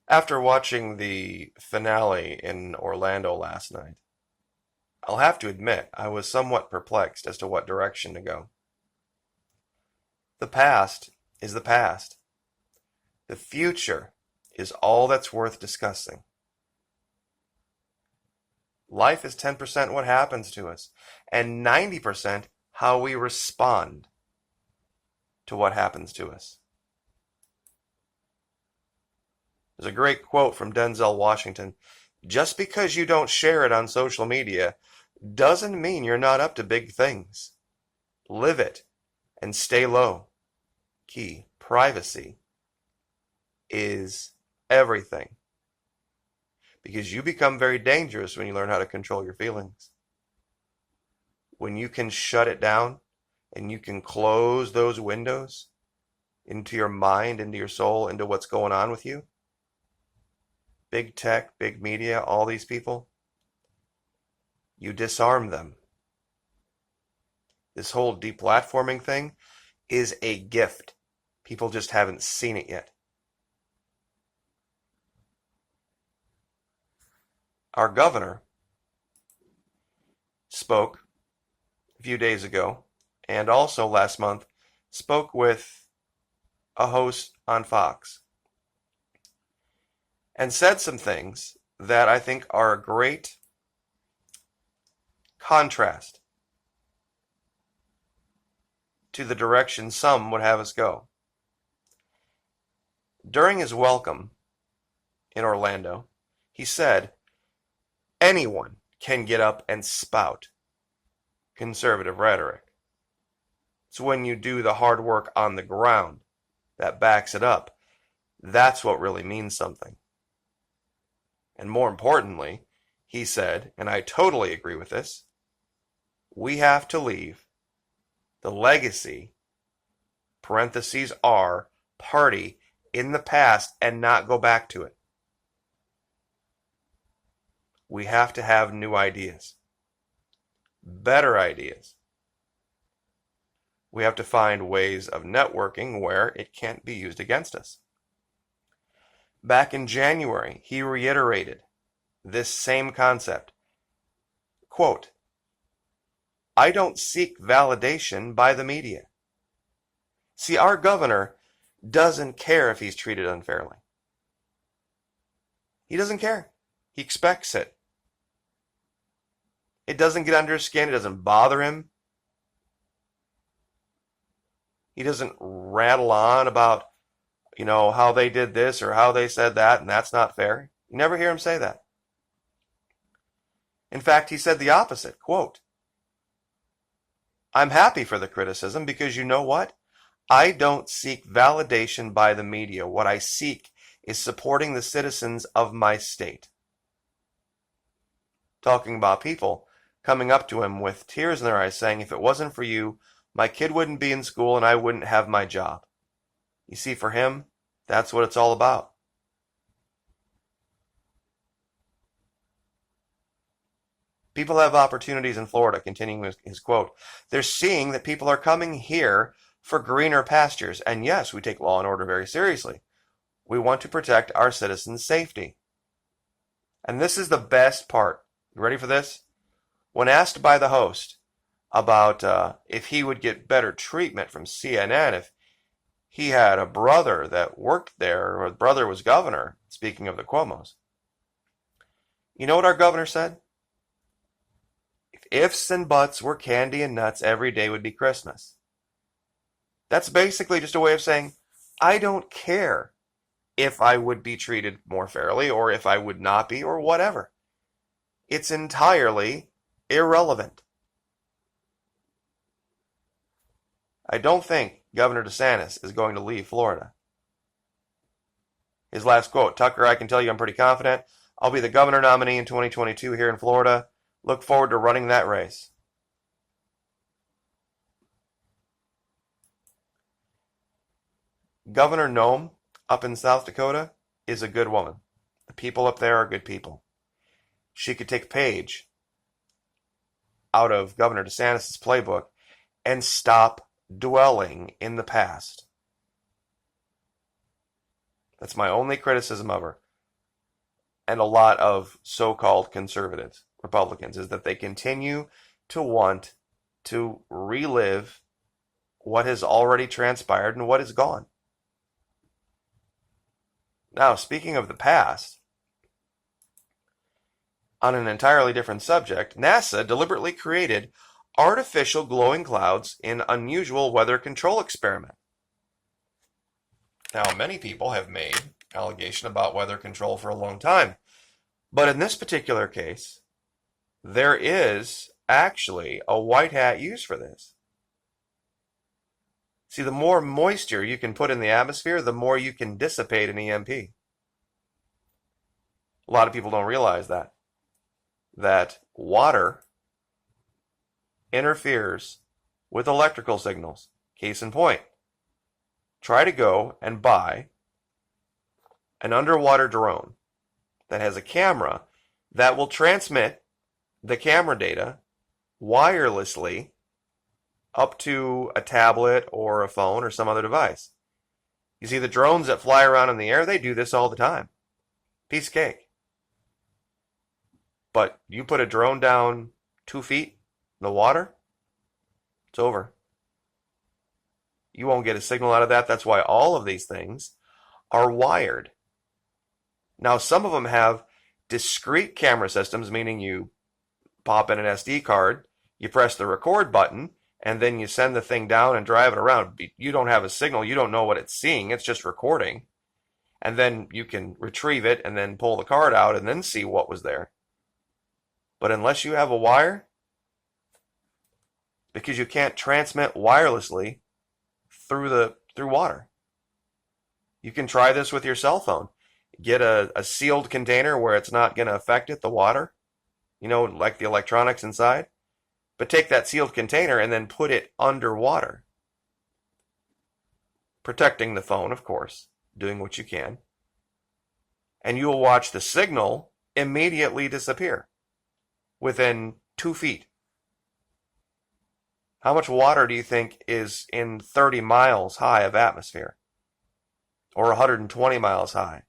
After watching the finale in Orlando last night, I'll have to admit I was somewhat perplexed as to what direction to go. The past is the past. The future is all that's worth discussing. Life is 10% what happens to us, and 90% how we respond to what happens to us. There's a great quote from Denzel Washington. Just because you don't share it on social media doesn't mean you're not up to big things. Live it and stay low. Key, privacy is everything. Because you become very dangerous when you learn how to control your feelings. When you can shut it down and you can close those windows into your mind, into your soul, into what's going on with you. Big tech, big media, all these people, you disarm them. This whole deplatforming thing is a gift. People just haven't seen it yet. Our governor spoke a few days ago, and also last month, spoke with a host on Fox, and said some things that I think are a great contrast to the direction some would have us go. During his welcome in Orlando, he said, anyone can get up and spout conservative rhetoric. It's when you do the hard work on the ground that backs it up. That's what really means something. And more importantly, he said, and I totally agree with this, we have to leave the legacy, parentheses R, party in the past and not go back to it. We have to have new ideas, better ideas. We have to find ways of networking where it can't be used against us. Back in January, he reiterated this same concept. Quote, I don't seek validation by the media. See, our governor doesn't care if he's treated unfairly. He doesn't care. He expects it. It doesn't get under his skin. It doesn't bother him. He doesn't rattle on about, how they did this or how they said that, and that's not fair. You never hear him say that. In fact, he said the opposite. Quote, I'm happy for the criticism because you know what? I don't seek validation by the media. What I seek is supporting the citizens of my state. Talking about people coming up to him with tears in their eyes saying, if it wasn't for you, my kid wouldn't be in school and I wouldn't have my job. You see, for him, that's what it's all about. People have opportunities in Florida, continuing his quote. They're seeing that people are coming here for greener pastures. And yes, we take law and order very seriously. We want to protect our citizens' safety. And this is the best part. You ready for this? When asked by the host about if he would get better treatment from CNN if he had a brother that worked there, or his brother was governor, speaking of the Cuomos. You know what our governor said? If ifs and buts were candy and nuts, every day would be Christmas. That's basically just a way of saying, I don't care if I would be treated more fairly or if I would not be or whatever. It's entirely irrelevant. I don't think Governor DeSantis is going to leave Florida. His last quote, Tucker, I can tell you I'm pretty confident. I'll be the governor nominee in 2022 here in Florida. Look forward to running that race. Governor Nome up in South Dakota is a good woman. The people up there are good people. She could take a page out of Governor DeSantis' playbook and stop dwelling in the past. That's my only criticism of her. and a lot of so-called conservatives, Republicans, is that they continue to want to relive what has already transpired and what is gone. Now, speaking of the past, on an entirely different subject, NASA deliberately created artificial glowing clouds in unusual weather control experiment. Now, many people have made allegation about weather control for a long time, but in this particular case, there is actually a white hat use for this. See, the more moisture you can put in the atmosphere, the more you can dissipate an EMP. A lot of people don't realize that water interferes with electrical signals. Case in point, try to go and buy an underwater drone that has a camera that will transmit the camera data wirelessly up to a tablet or a phone or some other device. You see, the drones that fly around in the air, they do this all the time. Piece of cake. But you put a drone down 2 feet in the water, it's over. You won't get a signal out of that. That's why all of these things are wired. Now, some of them have discrete camera systems, meaning you pop in an SD card, you press the record button, and then you send the thing down and drive it around. You don't have a signal. You don't know what it's seeing. It's just recording. And then you can retrieve it and then pull the card out and then see what was there. But unless you have a wire, because you can't transmit wirelessly through water. You can try this with your cell phone. Get a sealed container where it's not going to affect it, the water, like the electronics inside. But take that sealed container and then put it underwater. Protecting the phone, of course, doing what you can. And you will watch the signal immediately disappear within 2 feet. How much water do you think is in 30 miles high of atmosphere? Or 120 miles high?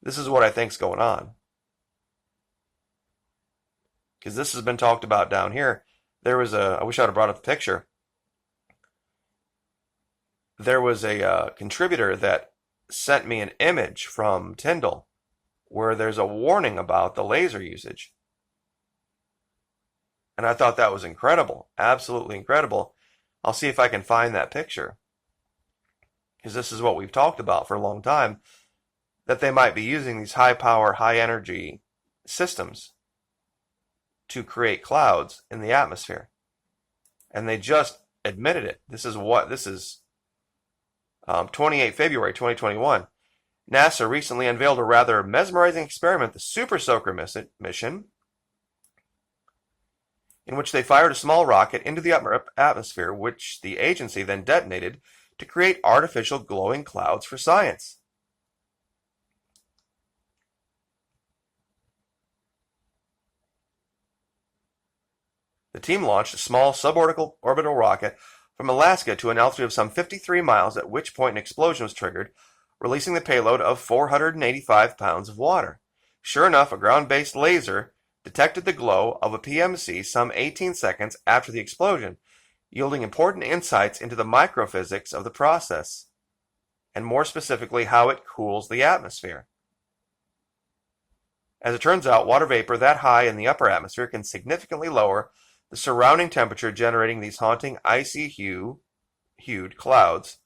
This is what I think's going on. Because this has been talked about down here. I wish I would have brought up the picture. There was a contributor that sent me an image from Tyndall where there's a warning about the laser usage. And I thought that was incredible, absolutely incredible. I'll see if I can find that picture. Because this is what we've talked about for a long time, that they might be using these high power, high energy systems to create clouds in the atmosphere. And they just admitted it. This is 28 February 2021. NASA recently unveiled a rather mesmerizing experiment, the Super Soaker mission, in which they fired a small rocket into the upper atmosphere, which the agency then detonated to create artificial glowing clouds for science. The team launched a small suborbital rocket from Alaska to an altitude of some 53 miles, at which point an explosion was triggered, releasing the payload of 485 pounds of water. Sure enough, a ground-based laser detected the glow of a PMC some 18 seconds after the explosion, yielding important insights into the microphysics of the process, and more specifically how it cools the atmosphere. As it turns out, water vapor that high in the upper atmosphere can significantly lower the surrounding temperature, generating these haunting icy hued clouds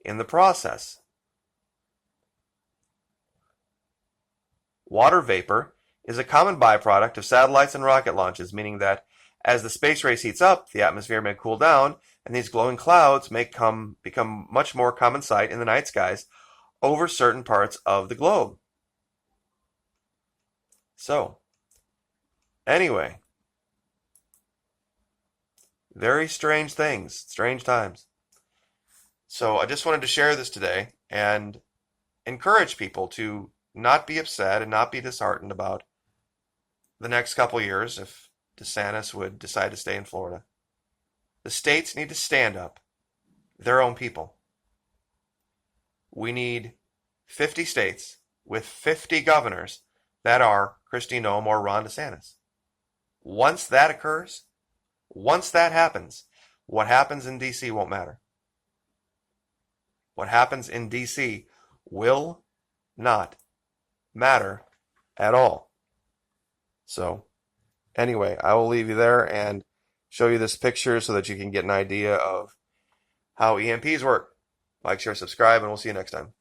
in the process. Water vapor is a common byproduct of satellites and rocket launches, meaning that as the space race heats up, the atmosphere may cool down, and these glowing clouds may become much more common sight in the night skies over certain parts of the globe. So, anyway, very strange things, strange times. So I just wanted to share this today and encourage people to not be upset and not be disheartened about the next couple years if DeSantis would decide to stay in Florida. The states need to stand up their own people. We need 50 states with 50 governors that are Kristi Noem or Ron DeSantis. Once that occurs, once that happens, what happens in D.C. won't matter. What happens in D.C. will not matter at all. So, anyway, I will leave you there and show you this picture so that you can get an idea of how EMPs work. Like, share, subscribe, and we'll see you next time.